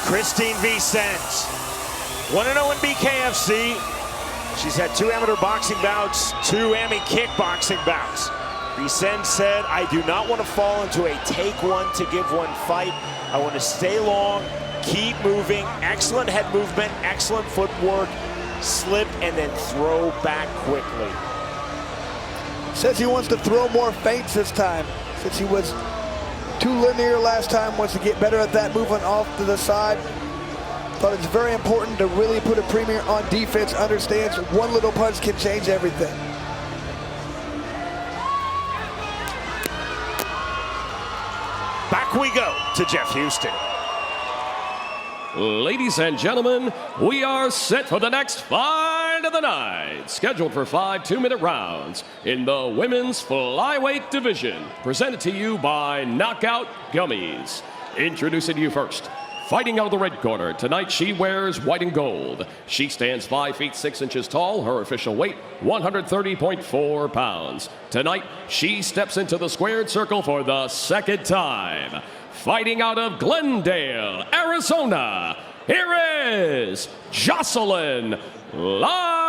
Christine Vicens, 1-0 in BKFC. She's had 2 amateur boxing bouts, 2 AMI kickboxing bouts. Vicens said, I do not want to fall into a take one to give one fight. I want to stay long, keep moving, excellent head movement, excellent footwork, slip and then throw back quickly. Says he wants to throw more feints this time. Since he was too linear last time, wants to get better at that, moving off to the side. Thought it's very important to really put a premium on defense, understands one little punch can change everything. Back we go to Jeff Houston. Ladies and gentlemen, we are set for the next fight of the night. Scheduled for 5 2-minute rounds in the women's flyweight division. Presented to you by Knockout Gummies. Introducing you first. Fighting out of the red corner, tonight she wears white and gold. She stands 5 feet 6 inches tall, her official weight 130.4 pounds. Tonight, she steps into the squared circle for the second time. Fighting out of Glendale, Arizona, here is Jocelyn Lybarger.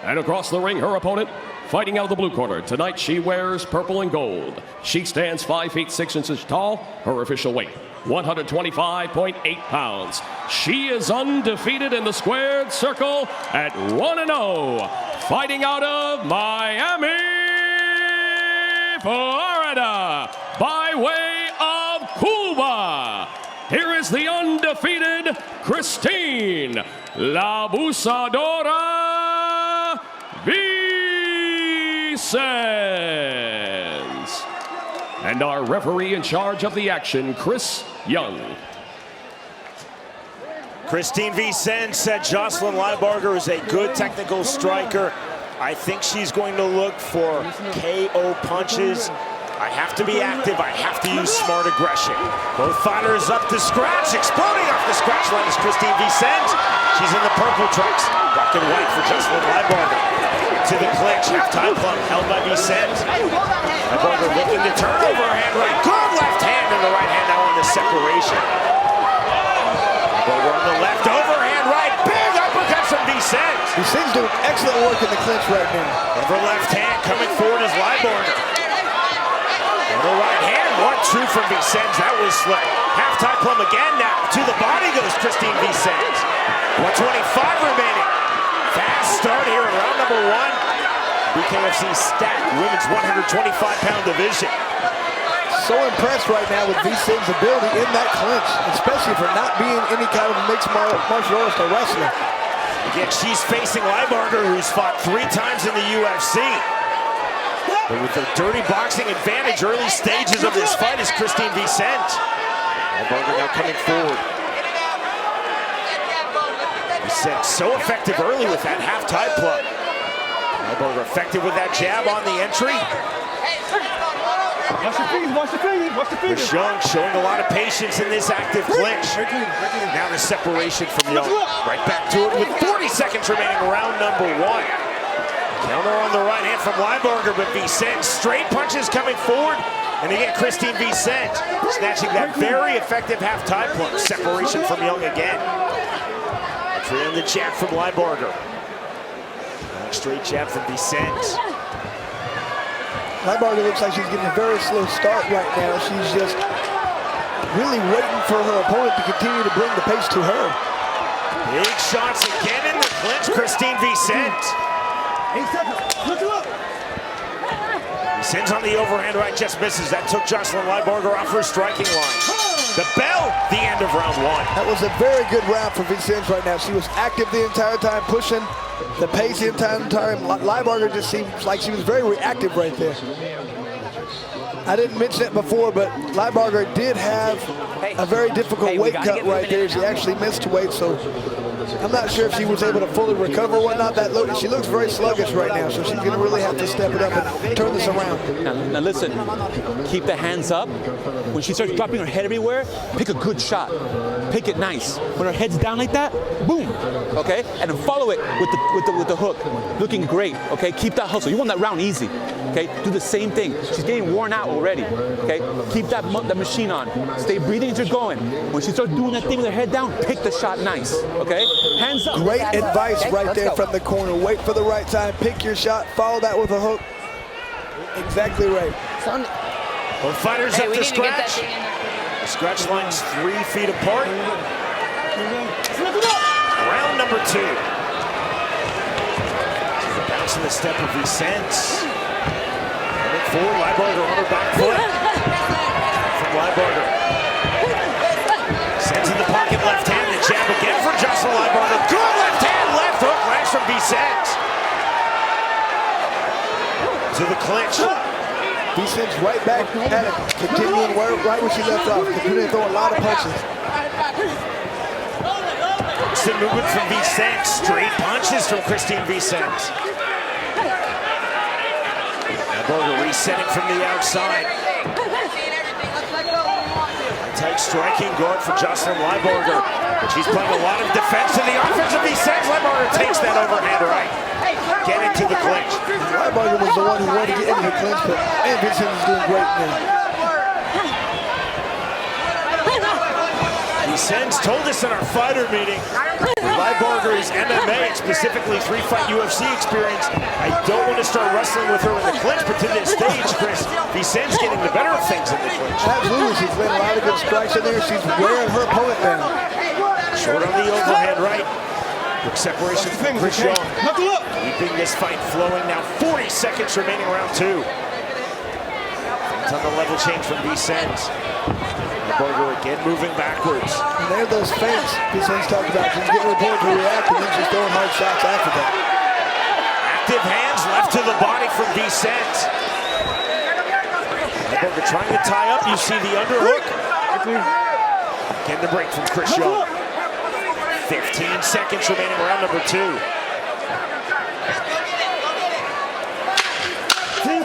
And across the ring, her opponent, fighting out of the blue corner. Tonight, she wears purple and gold. She stands 5 feet 6 inches tall, her official weight 125.8 pounds. She is undefeated in the squared circle at 1-0. Fighting out of Miami, Florida, by way of Cuba, here is the undefeated Christine La Abusadora Vicens. And our referee in charge of the action, Chris Young. Christine Vicens said Jocelyn Lybarger is a good technical striker. I think she's going to look for KO punches. I have to be active. I have to use smart aggression. Both fighters up to scratch. Exploding off the scratch line is Christine Vicens. She's in the purple trunks. Black and white for Jocelyn Lybarger. To the clinch. Half-time plug held by Vicens. Lybarger looking to turn overhand right. Good left hand and the right hand now on the separation. Lybarger on the left overhand right. Big uppercut from Vicens. Vicens doing excellent work in the clinch right now. Over left hand coming forward is Lybarger. On the right hand, 1-2 from Vicens. That was slick. Half-time plumb again now. To the body goes Christine Vicens. 125 remaining. Fast start here in round number 1. BKFC stacked women's 125-pound division. So impressed right now with Vicens' ability in that clinch, especially for not being any kind of mixed martial artist or wrestler. Again, she's facing Lybarger, who's fought 3 times in the UFC. But with the dirty boxing advantage, early stages of this fight is Christine Vicens. Lybarger now coming forward. Vicens so effective early with that half-tie plug. Lybarger effective with that jab on the entry. Watch the fingers, watch the fingers, watch the fingers. Young showing a lot of patience in this active clinch. Now the separation from Young. Right back to it with 40 seconds remaining, round number 1. Counter on the right hand from Lybarger, but Vicens straight punches coming forward. And again, Christine Vicens snatching that very effective half-tie plug. Separation from Young again. Entry on the jab from Lybarger. Straight jab from Vicens. Lybarger looks like she's getting a very slow start right now. She's just really waiting for her opponent to continue to bring the pace to her. Big shots again in the clinch, Christine Vicens. 8 seconds, look it up. Vicens on the overhand right, just misses. That took Jocelyn Lybarger off her striking line. The bell, the end of round 1. That was a very good round for Vicens right now. She was active the entire time, pushing the pace the entire time. Lybarger just seems like she was very reactive right there. I didn't mention it before, but Lybarger did have a very difficult weight cut right there. She actually missed weight, so I'm not sure if she was able to fully recover or whatnot. She looks very sluggish right now, so she's going to really have to step it up and turn this around. Now listen, keep the hands up. When she starts dropping her head everywhere, pick a good shot. Pick it nice. When her head's down like that, boom, okay? And then follow it with the hook. Looking great, okay? Keep that hustle. You want that round easy, okay? Do the same thing. She's getting worn out already, okay? Keep that machine on. Stay breathing as you're going. When she starts doing that thing with her head down, pick the shot nice, okay? Hands up. Great advice right there from the corner. Wait for the right time, pick your shot, follow that with a hook. Exactly right. Both fighters up to scratch. The scratch line's 3 feet apart. Round number 2. The bounce in the step of Vicens. Coming forward, Lybarger on her back foot. From Lybarger. Sends in the pocket, left hand, the jab again for Jocelyn Lybarger. Good left hand, left hook, lands from Vicens. To the clinch. Vicens right back at it, continuing right where she left off, continuing to throw a lot of punches. Constant movement from Vicens, straight punches from Christine Vicens. Lybarger resetting from the outside. Tight striking guard for Jocelyn Lybarger. She's playing a lot of defense to the offense of Vicens. Lybarger takes that overhand right. Get into the clinch. Lybarger was the one who wanted to get into the clinch, but man, Vicens is doing great now. Vicens told us in our fighter meeting, Lybarger's MMA and specifically 3-fight UFC experience, I don't want to start wrestling with her in the clinch, but to this stage, Chris, Vicens getting the better of things in the clinch. Absolutely, she's laying a lot of good strikes in there. She's wearing her opponent down. Short on the overhand right. Quick separation from Chris Young. Keeping this fight flowing now. 40 seconds remaining, round 2. Things on the level change from Vicens. Lybarger again moving backwards. And there are those feints Vicens talked about. She's getting her opponent to react, and then she's throwing hard shots after that. Active hands left to the body from Vicens. Lybarger trying to tie up. You see the underhook. Getting the break from Chris Young. 15 seconds remaining, round number 2.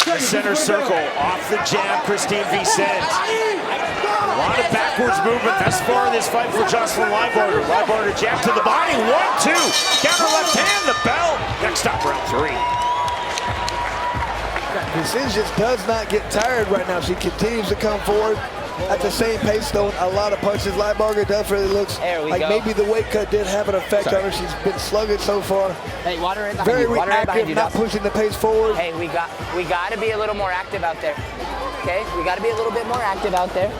The center circle, off the jab, Christine Vicens. A lot of backwards movement thus far in this fight for Jocelyn Lybarger. Lybarger jab to the body, 1-2. Counter left hand, the bell. Next stop, round 3. Vicens just does not get tired right now. She continues to come forward at the same pace, throwing a lot of punches. Lybarger definitely looks like maybe the weight cut did have an effect on her. She's been sluggish so far. Hey, water right behind Very you. Water right reactive, behind you, not pushing the pace forward. Hey, we got to be a little more active out there. Okay, we got to be a little bit more active out there.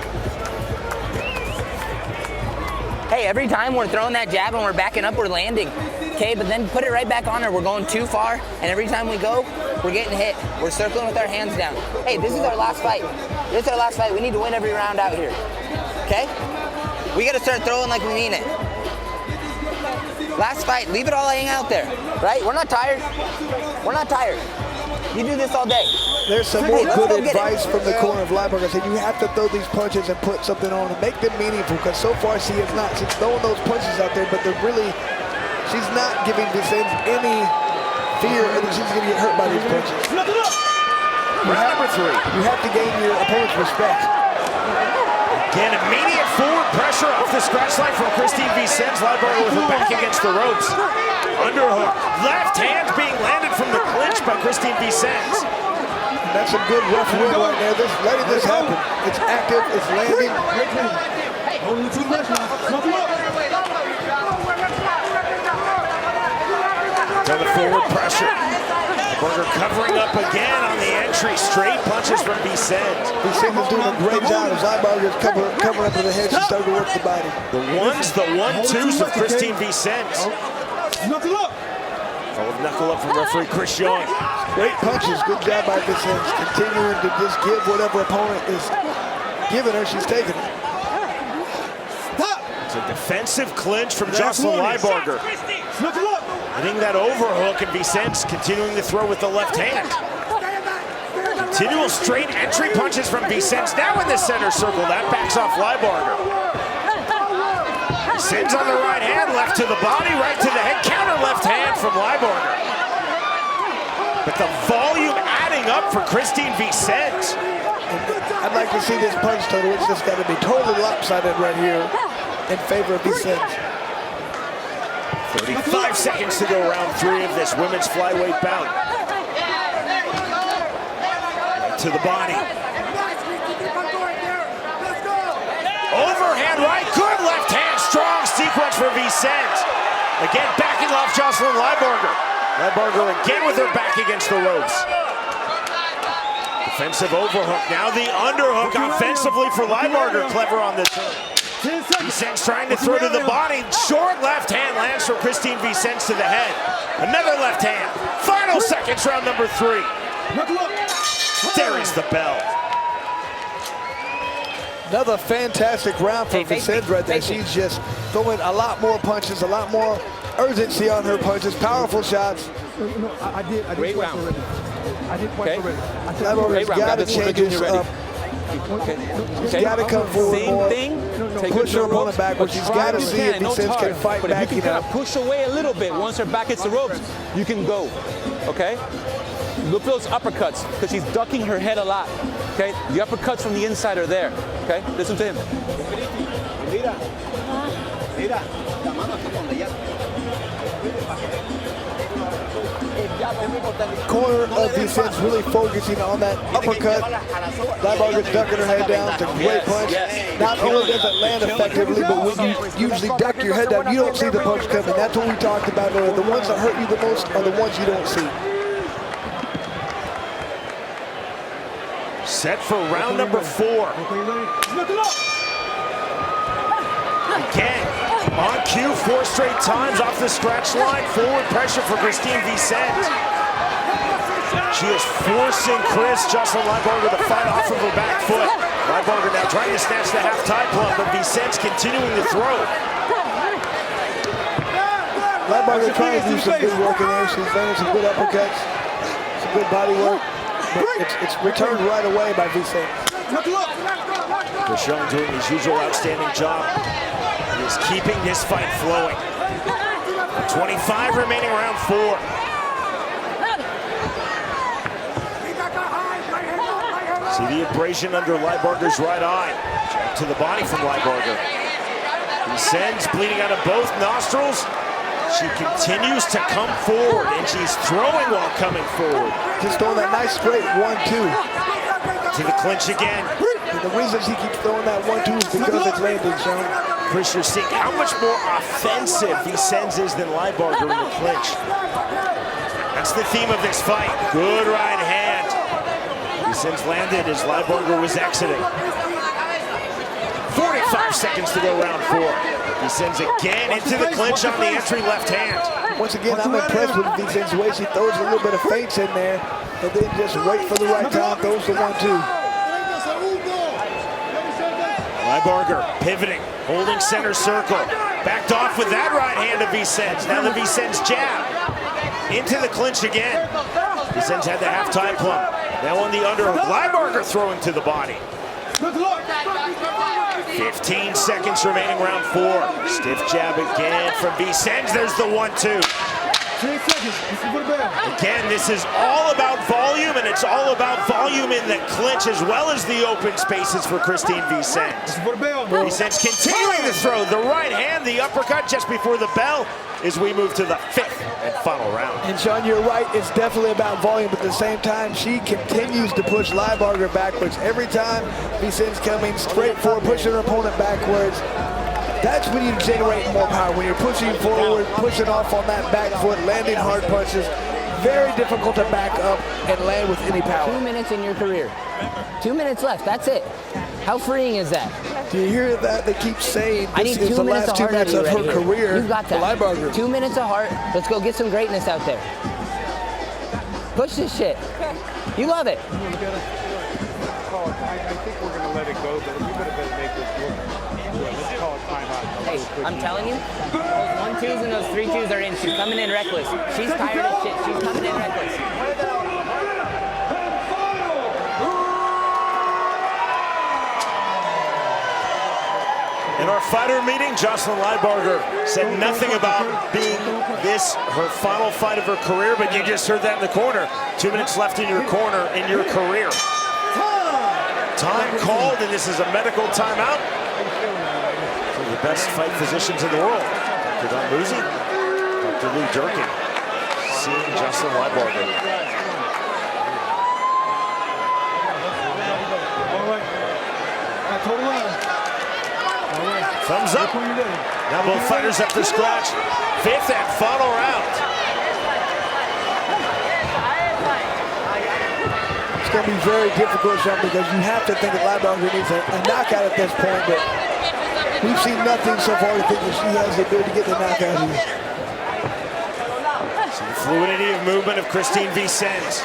Hey, every time we're throwing that jab and we're backing up, we're landing. Okay, but then put it right back on her. We're going too far, and every time we go, we're getting hit. We're circling with our hands down. Hey, this is our last fight. This is our last fight. We need to win every round out here. Okay? We got to start throwing like we mean it. Last fight, leave it all hang out there, right? We're not tired. We're not tired. You do this all day. There's some more good advice from the corner of Lybarger. Said you have to throw these punches and put something on and make them meaningful, because so far she has not. She's throwing those punches out there, but they're really, she's not giving Vicens any fear that she's going to get hurt by these punches. Round number 3. You have to gain your opponent's respect. Again, immediate forward pressure off the scratch line from Christine Vicens. Lybarger with her back against the ropes. Underhook. Left hand being landed from the clinch by Christine Vicens. That's a good rough win right there. Letting this happen. It's active, it's landing. To the forward pressure. Lybarger covering up again on the entry. Straight punches from Vicens. Vicens is doing a great job as Lybarger's covering up to the head. She's starting to work the body. The 1-2s of Christine Vicens. Knuckle up from referee Chris Young. Great punches. Good job by Vicens. Continuing to just give whatever opponent is giving her, she's taking it. It's a defensive clinch from Jocelyn Lybarger. Hitting that overhook, and Vicens continuing to throw with the left hand. Continual straight entry punches from Vicens. Now in the center circle. That backs off Lybarger. Sends on the right hand, left to the body, right to the head. Counter left hand from Lybarger. But the volume adding up for Christine Vicens. I'd like to see this punch total. It's just got to be totally lopsided right here in favor of Vicens. 35 seconds to go, round 3 of this women's flyweight bout. Right to the body. Overhand right, good left hand, strong sequence for Vicens. Again, backing off Jocelyn Lybarger. Lybarger again with her back against the ropes. Defensive overhook, now the underhook offensively for Lybarger, clever on this hook. Vicens trying to throw to the body, short left hand lands from Christine Vicens to the head. Another left hand, final seconds, round number 3. There is the bell. Another fantastic round for Vicens right there. She's just throwing a lot more punches, a lot more urgency on her punches, powerful shots. No, I did. Great round. I did twice already. Lybarger's got to change this up. She's got to come forward more. Same thing. Push her opponent backwards. She's got to see if Vicens can fight but back. If you can kind of push away a little bit, once her back hits the ropes, you can go. Okay? Look for those uppercuts, because she's ducking her head a lot. Okay? The uppercuts from the inside are there. Okay? Listen to him. Corner of Vicens really focusing on that uppercut. Lybarger's ducking her head down. It's a great punch. Not only does it land effectively, but when you usually duck your head down, you don't see the punch coming. That's what we talked about earlier. The ones that hurt you the most are the ones you don't see. Set for round number 4. Again, on cue, 4 straight times off the stretch line. Forward pressure for Christine Vicens. She is forcing Jocelyn Lybarger to fight off of her back foot. Lybarger now trying to snatch the half tie plug, but Vicens continuing to throw. Lybarger trying to do some good work in there. She's done some good uppercuts, some good body work. But it's returned right away by Vicens. Jocelyn doing his usual outstanding job. He is keeping this fight flowing. 25 remaining, round 4. See the abrasion under Lybarger's right eye. Jab to the body from Lybarger. Vicens bleeding out of both nostrils. She continues to come forward, and she's throwing while coming forward. Just throwing that nice straight 1-2. To the clinch again. And the reason she keeps throwing that 1-2 is because it's landing, Sean. Chris, you're seeing how much more offensive Vicens is than Lybarger in the clinch. That's the theme of this fight. Good right hand. Vicens landed as Lybarger was exiting. 45 seconds to go, round 4. Vicens again into the clinch on the entry left hand. Once again, I'm impressed with Vicens' way she throws a little bit of feints in there, and then just wait for the right time, throws the 1-2. Lybarger pivoting, holding center circle. Backed off with that right hand of Vicens. Now the Vicens jab. Into the clinch again. Vicens had the half tie plug. Now on the underhook. Lybarger throwing to the body. 15 seconds remaining, round 4. Stiff jab again from Vicens. There's the 1-2. 10 seconds. Again, this is all about volume, and it's all about volume in the clinch as well as the open spaces for Christine Vicens. Vicens continuing to throw the right hand, the uppercut just before the bell as we move to the 5th and final round. And Sean, you're right, it's definitely about volume, but at the same time, she continues to push Lybarger backwards. Every time Vicens coming straight forward, pushing her opponent backwards. That's when you generate more power, when you're pushing forward, pushing off on that back foot, landing hard punches. Very difficult to back up and land with any power. 2 minutes in your career. 2 minutes left, that's it. How freeing is that? Do you hear that? They keep saying I need this is 2 the minutes last of 2 heart minutes of her right career. You got that. Lybarger. 2 minutes of heart. Let's go get some greatness out there. Push this shit. You love it. I think we're going to let it go, but we better make this work. Let's call it timeout. Hey, I'm telling you, those 1-2s and those 3-2s are in. She's coming in reckless. She's tired of shit. She's coming in reckless. And In our fighter meeting, Jocelyn Lybarger said nothing about being this her final fight of her career, but you just heard that in the corner. 2 minutes left in your corner in your career. Time called, and this is a medical timeout. One of the best fight physicians in the world. Dr. Don Muzi, Dr. Lou Durkin, seeing Jocelyn Lybarger. Thumbs up. Now both fighters up to scratch. 5th and final round. It's going to be very difficult, Sean, because you have to think that Lybarger needs a knockout at this point, but we've seen nothing so far to think that she has the ability to get the knockout here. Some fluidity of movement of Christine Vicens.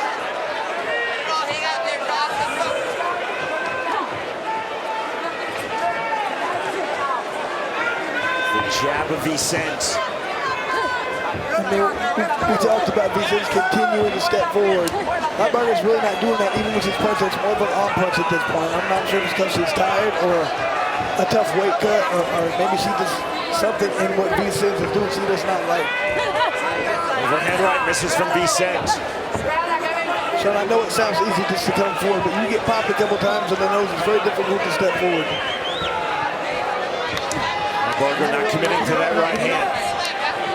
Jab of Vicens. I mean, we talked about Vicens continuing to step forward. Lybarger's really not doing that even with his punch. It's more of an on punch at this point. I'm not sure if it's because she's tired or a tough weight cut, or maybe she just something in what Vicens is doing she does not like. Overhand right misses from Vicens. Sean, I know it sounds easy just to come forward, but you get popped a couple times in the nose, it's very difficult to step forward. Lybarger not committing to that right hand.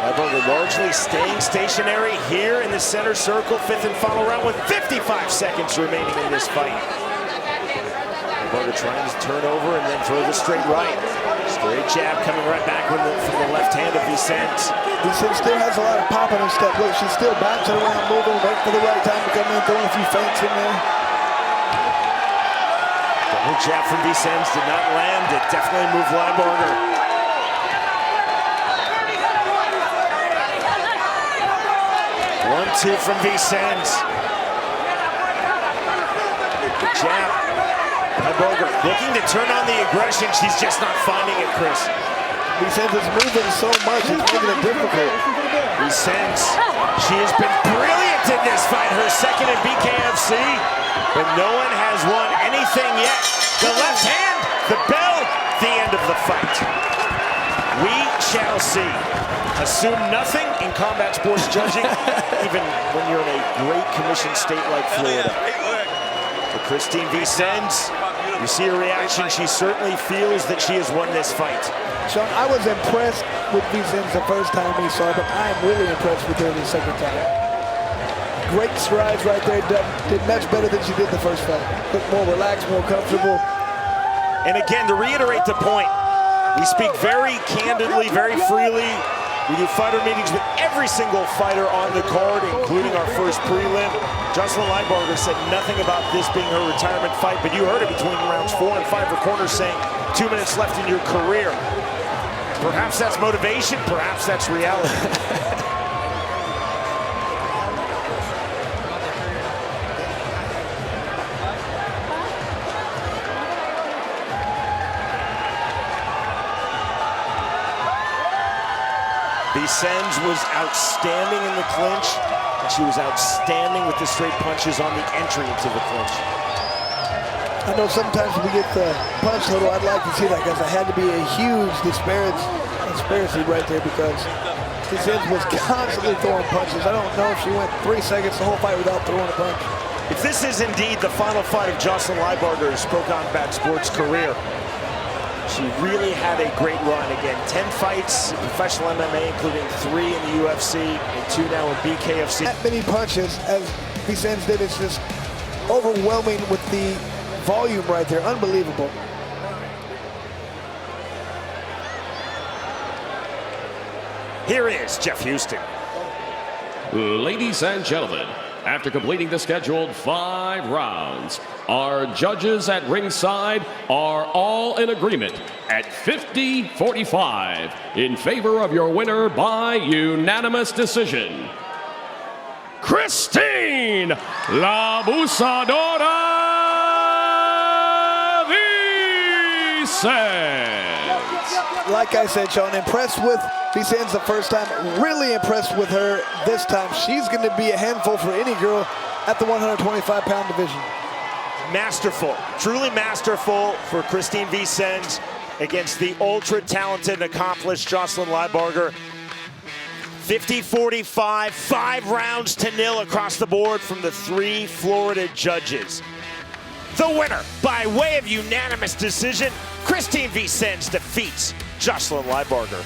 Lybarger largely staying stationary here in the center circle. 5th and final round with 55 seconds remaining in this fight. Lybarger trying to turn over and then throw the straight right. Straight jab coming right back from the left hand of Vicens. Vicens still has a lot of pop in her step. Look, she's still bouncing around, moving, waiting for the right time to come in, throwing a few feints in there. Double jab from Vicens did not land. It definitely moved Lybarger. 1-2 from Vicens. Jab. Lybarger looking to turn on the aggression. She's just not finding it, Chris. Vicens is moving so much, it's making it difficult. Vicens, she has been brilliant in this fight. Her second in BKFC, but no one has won anything yet. The left hand, the bell, the end of the fight. We shall see. Assume nothing in combat sports judging, even when you're in a great commission state like Florida. For Christine Vicens, you see her reaction. She certainly feels that she has won this fight. Sean, I was impressed with Vicens the first time we saw her, but I am really impressed with her the second time. Great strides right there. Did much better than she did the first fight. Looked more relaxed, more comfortable. And again, to reiterate the point, we speak very candidly, very freely. We do fighter meetings with every single fighter on the card, including our first prelim. Jocelyn Lybarger said nothing about this being her retirement fight, but you heard it between rounds 4 and 5. Her corner saying 2 minutes left in your career. Perhaps that's motivation, perhaps that's reality. Vicens was outstanding in the clinch, and she was outstanding with the straight punches on the entry into the clinch. I know sometimes we get the punch total. I'd like to see that, because it had to be a huge disparity right there, because Vicens was constantly throwing punches. I don't know if she went 3 seconds the whole fight without throwing a punch. If this is indeed the final fight of Jocelyn Lybarger's pro combat sports career, she really had a great run. Again, 10 fights in professional MMA, including 3 in the UFC and 2 now in BKFC. That many punches as Vicens did, it's just overwhelming with the volume right there. Unbelievable. Here is Jeff Houston. Ladies and gentlemen, after completing the scheduled 5 rounds, our judges at ringside are all in agreement at 50-45 in favor of your winner by unanimous decision, Christine Abusadora Vicens. Like I said, Sean, impressed with Vicens the first time, really impressed with her this time. She's going to be a handful for any girl at the 125-pound division. Masterful, truly masterful for Christine Vicens. against the ultra-talented and accomplished Jocelyn Lybarger. 50-45, 5 rounds to 0 across the board from the 3 Florida judges. The winner, by way of unanimous decision, Christine Vicens defeats Jocelyn Lybarger.